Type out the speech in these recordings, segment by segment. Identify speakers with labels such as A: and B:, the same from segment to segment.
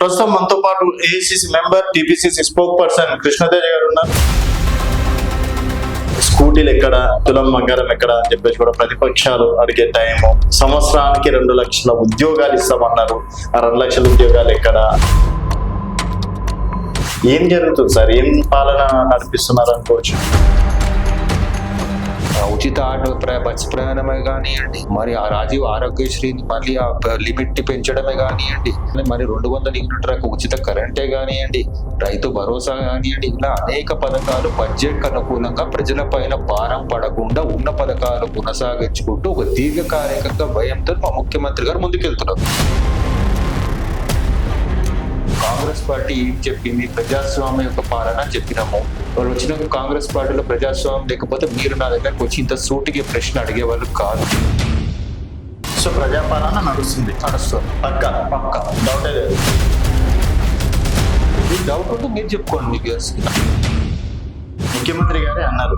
A: ప్రస్తుతం మనతో పాటు AICC member, TPCC spoke person Krishna Teja గారు ఉన్నారు. స్కూటీలు ఎక్కడ, తులం బంగారం ఎక్కడ అని చెప్పేసి కూడా ప్రతిపక్షాలు అడిగే టైము. సంవత్సరానికి 2 లక్షల ఉద్యోగాలు ఇస్తామన్నారు. ఆ 2 లక్షల ఉద్యోగాలు ఎక్కడ? ఏం జరుగుతుంది సార్? ఏం పాలన నడిపిస్తున్నారు అనుకోవచ్చు?
B: ఉచిత ఆటో బస్ ప్రయాణమే కానివ్వండి, మరి ఆ రాజీవ్ ఆరోగ్యశ్రీని మళ్ళీ ఆ లిమిట్ ని పెంచడమే కానివ్వండి, మరి 200 యూనిట్లకు ఉచిత కరెంటే కానివ్వండి, రైతు భరోసా కానివ్వండి, ఇలా అనేక పథకాలు బడ్జెట్ అనుకూలంగా ప్రజల పైన భారం పడకుండా ఉన్న పథకాలు కొనసాగించుకుంటూ ఒక దీర్ఘకాలికంగా భయంతో మా ముఖ్యమంత్రి గారు ముందుకెళ్తున్నారు. కాంగ్రెస్ పార్టీ ఏం చెప్పింది? ప్రజాస్వామ్యం యొక్క పాలన చెప్పినాము. వాళ్ళు వచ్చినాక కాంగ్రెస్ పార్టీలో ప్రజాస్వామ్యం లేకపోతే మీరు నా దగ్గరకు వచ్చి ఇంత సూటిగా ప్రశ్న అడిగేవాళ్ళు కాదు.
A: సో ప్రజాపాలన నడుస్తుంది. పక్క డౌటే లేదు.
B: ఈ డౌట్ ఉంటే మీరు చెప్పుకోండి. మీకు
A: ముఖ్యమంత్రి గారే అన్నారు,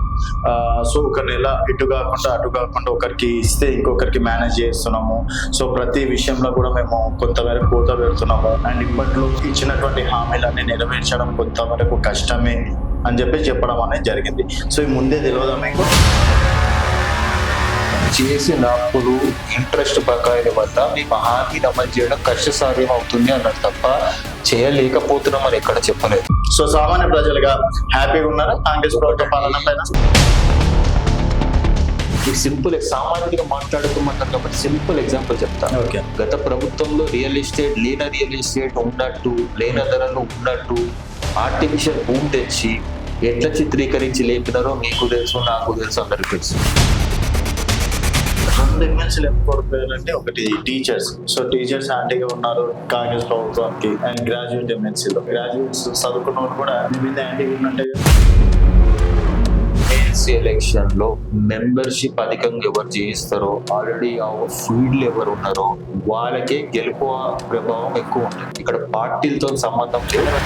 A: సో ఒక నెల ఇటు కాకుండా అటు కాకుండా ఒకరికి ఇస్తే ఇంకొకరికి మేనేజ్ చేస్తున్నాము. సో ప్రతి విషయంలో కూడా మేము కొంతవరకు కోత పెడుతున్నాము. అండ్ ఇప్పట్లో ఇచ్చినటువంటి హామీలన్నీ నెరవేర్చడం కొంతవరకు కష్టమే అని చెప్పడం అనేది జరిగింది. సో ఈ ముందే తెలియదా మీకు?
B: చేసిన అప్పులు, ఇంట్రెస్ట్ బకాయిల వల్ల మేము హామీ అమలు చేయడం కష్టసాధ్యం అవుతుంది అన్నారు తప్ప చేయలేకపోతున్నామని ఎక్కడ చెప్పలేదు.
A: సో సామాన్య ప్రజలుగా హ్యాపీగా ఉన్నారా కాంగ్రెస్ ప్రభుత్వ పాలన పైన?
B: సింపుల్ సామాన్యంగా మాట్లాడుకోమంటారు కాబట్టి సింపుల్ ఎగ్జాంపుల్ చెప్తాను.
A: ఓకే.
B: గత ప్రభుత్వంలో రియల్ ఎస్టేట్ ఉన్నట్టు, లేని ధరలు ఉన్నట్టు ఆర్టిఫిషియల్ భూమి తెచ్చి ఎట్లా చిత్రీకరించి లేపినారో మీకు తెలుసు, నాకు తెలుసు, అందరికీ తెలుసు.
A: 2 ఎమ్మెల్సీలు కోల్పోయారంటే, ఒకటి టీచర్స్. సో టీచర్స్ హ్యాండీగా ఉన్నారు కాంగ్రెస్ ప్రభుత్వానికి. అండ్ గ్రాడ్యుయేట్ ఎమ్మెల్సీలో గ్రాడ్యుయేట్స్ చదువుకున్న వాళ్ళు కూడా మీద హ్యాండీగా ఉన్నట్టే.
B: ఎలక్షన్ లో మెంబర్షిప్ అధికంగా ఎవరు చేయిస్తారో, ఆల్రెడీ ఆ ఫీల్డ్ ఎవరు ఉన్నారో వాళ్ళకే గెలుపు ప్రభావం ఎక్కువ ఉంటుంది. ఇక్కడ పార్టీలతో సంబంధం లేదు.